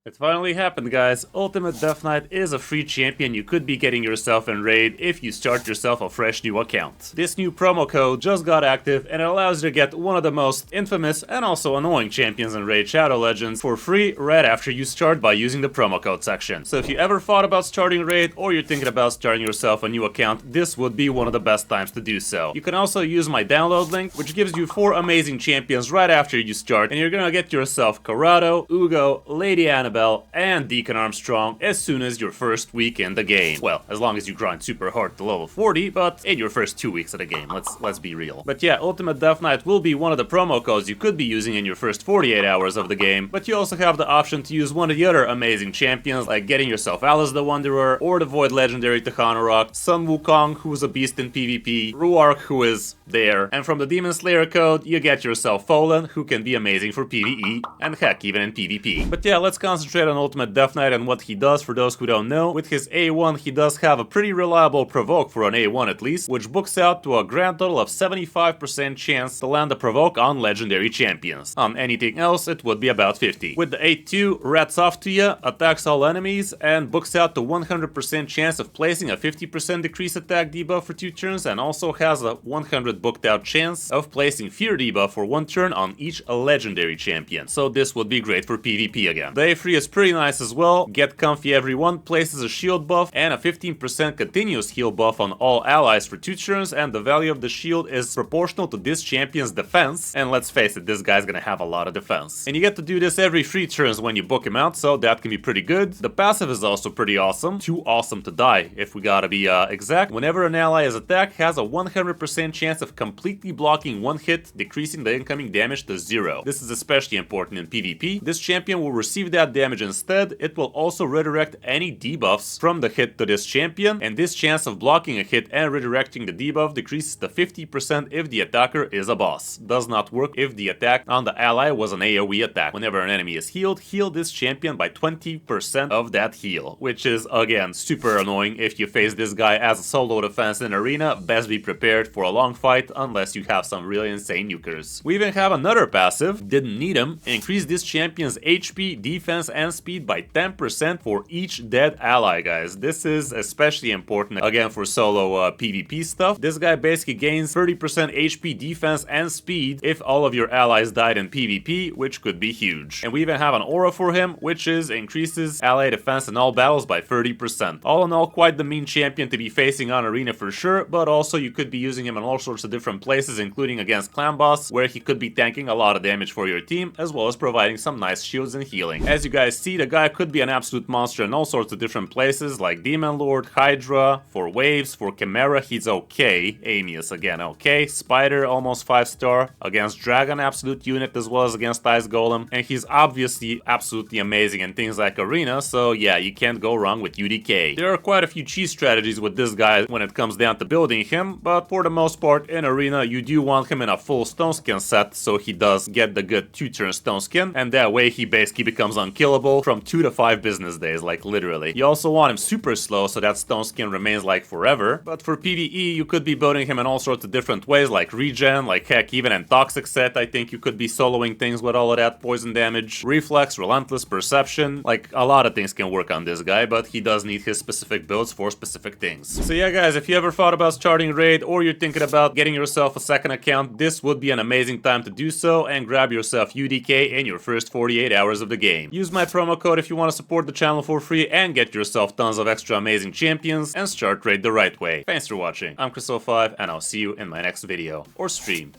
It finally happened, guys. Ultimate Death Knight is a free champion you could be getting yourself in Raid if you start yourself a fresh new account. This new promo code just got active and it allows you to get one of the most infamous and also annoying champions in Raid Shadow Legends for free right after you start by using the promo code section. So if you ever thought about starting Raid or you're thinking about starting yourself a new account, this would be one of the best times to do so. You can also use my download link, which gives you 4 amazing champions right after you start, and you're gonna get yourself Corrado, Ugo, Lady Annabelle, and Deacon Armstrong as soon as your first week in the game. Well, as long as you grind super hard to level 40, but in your first 2 weeks of the game, let's be real. But yeah, Ultimate Death Knight will be one of the promo codes you could be using in your first 48 hours of the game, but you also have the option to use one of the other amazing champions, like getting yourself Alice the Wanderer, or the Void Legendary Takhanarok, Sun Wukong, who's a beast in PvP, Ruark, who is there, and from the Demon Slayer code, you get yourself Folan, who can be amazing for PvE, and heck, even in PvP. But yeah, let's concentrate on Ultimate Death Knight and what he does for those who don't know. With his A1, he does have a pretty reliable provoke for an A1 at least, which books out to a grand total of 75% chance to land a provoke on legendary champions. On anything else, it would be about 50. With the A2, rats off to ya, attacks all enemies, and books out to 100% chance of placing a 50% decrease attack debuff for 2 turns, and also has a 100 booked out chance of placing fear debuff for 1 turn on each legendary champion. So this would be great for PvP again. The A3 is pretty nice as well. Get Comfy Everyone places a shield buff and a 15% continuous heal buff on all allies for 2 turns, and the value of the shield is proportional to this champion's defense, and let's face it, this guy's gonna have a lot of defense. And you get to do this every 3 turns when you book him out, so that can be pretty good. The passive is also pretty awesome. Too awesome to die, if we gotta be exact. Whenever an ally is attacked, has a 100% chance of completely blocking 1 hit, decreasing the incoming damage to 0. This is especially important in PvP. This champion will receive that damage instead. It will also redirect any debuffs from the hit to this champion, and this chance of blocking a hit and redirecting the debuff decreases to 50% if the attacker is a boss. Does not work if the attack on the ally was an AoE attack. Whenever an enemy is healed, heal this champion by 20% of that heal, which is again super annoying if you face this guy as a solo defense in arena. Best be prepared for a long fight unless you have some really insane nukers. We even have another passive, didn't need him, increase this champion's HP, defense, and speed by 10% for each dead ally, guys. This is especially important again for solo PvP stuff. This guy basically gains 30% HP, defense, and speed if all of your allies died in PvP, which could be huge. And we even have an aura for him, which is increases ally defense in all battles by 30%. All in all, quite the mean champion to be facing on arena for sure, but also you could be using him in all sorts of different places, including against clan boss, where he could be tanking a lot of damage for your team, as well as providing some nice shields and healing. As you guys see, the guy could be an absolute monster in all sorts of different places, like Demon Lord, Hydra, for waves, for Chimera, he's okay. Amius again, okay. Spider, almost 5-star. Against Dragon, absolute unit, as well as against Ice Golem. And he's obviously absolutely amazing in things like Arena, so yeah, you can't go wrong with UDK. There are quite a few cheese strategies with this guy when it comes down to building him, but for the most part, in Arena, you do want him in a full Stone Skin set, so he does get the good 2-turn Stone Skin, and that way he basically becomes unkillable from 2 to 5 business days, like literally. You also want him super slow, so that Stone Skin remains like forever, but for PvE, you could be building him in all sorts of different ways, like regen, like heck, even in Toxic set, I think you could be soloing things with all of that poison damage, reflex, relentless, perception, like a lot of things can work on this guy, but he does need his specific builds for specific things. So yeah, guys, if you ever thought about starting Raid, or you're thinking about getting yourself a second account, this would be an amazing time to do so, and grab yourself UDK in your first 48 hours of the game. Use my promo code if you want to support the channel for free and get yourself tons of extra amazing champions, and start Raid the right way. Thanks for watching, I'm Chris05, and I'll see you in my next video or stream.